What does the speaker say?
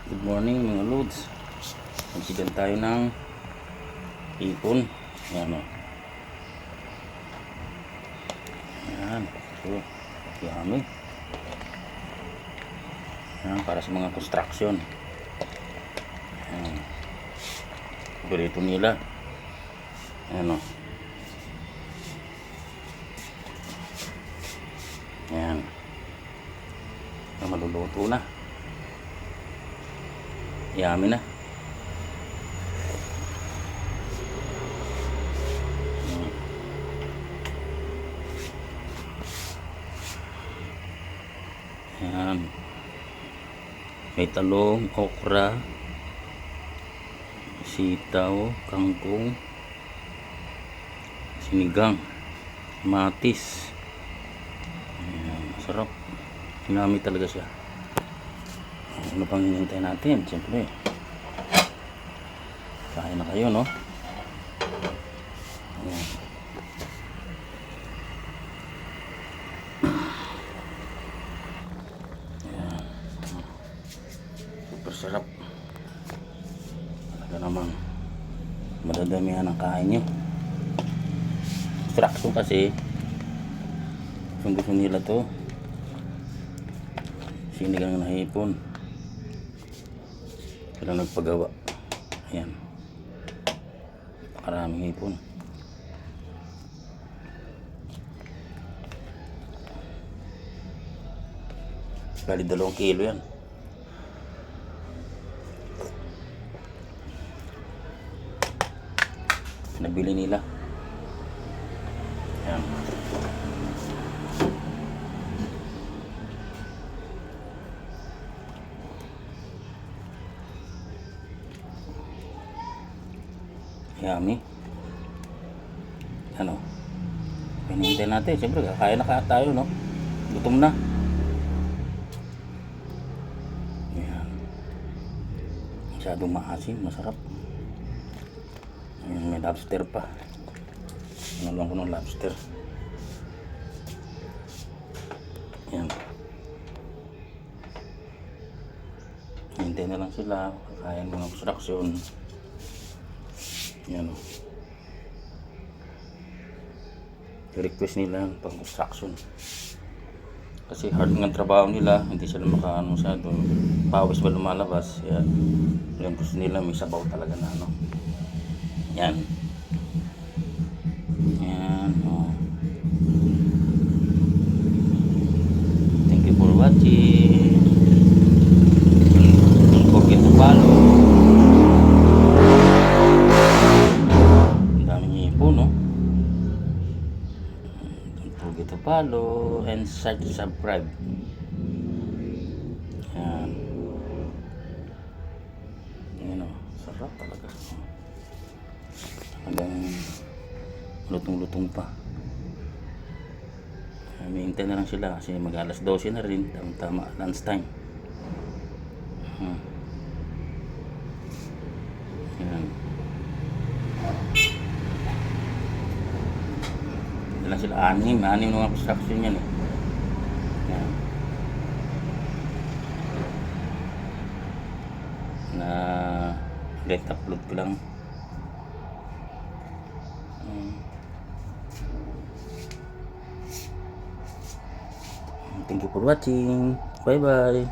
Good morning mga loads. Magsigan tayo ng ipon. Ayan o. Ayan. So, yummy. Ayan, para sa mga construction. Ayan. Paborito nila. Ayan o. Ayan. Maluluto na. Yummy na. Ayan. May talong, okra, sitaw, kangkong, sinigang, matis. Ayan. Sarap. Yummy talaga siya. Ano pang hinihintay natin? Siyempre kain na kayo, no? Ayan. Ayan. Super sarap talaga namang madadamihan ang kain nyo. Instruction kasi kung gusto nila to sinigang na hipon sila nagpagawa. Ayan, pakaraming hipon. Bali 2 kilo yan. Nabili nila. Ayan. Yummy. Ano? Pinintay natin. Siyempre, kaya na kaya tayo, no? Gutom na. Ayan. Masyadong maasim. Masarap. Ayan, may lobster pa. Naluan ko ng lobster. Ayan. Hintay na lang sila. Kaya ng construction. Yan o. I-request nila pang construction. Kasi hard ng trabaho nila. Hindi sila makaano sa doon. Pawis ba lumalabas. Yan. Yan gusto nila may sabaw talaga na ano. Yan. Yan o. Thank you for watching. Don't forget to follow. To follow and subscribe. Yan. Yan o. Sarap talaga. Hanggang lutong-lutong pa. Hintay na lang sila kasi mag alas 12 na rin. Tama lunch time. Yan. Lang sila anim mga construction yan eh. Yan. Na let upload ko lang. Thank you for watching. Bye bye.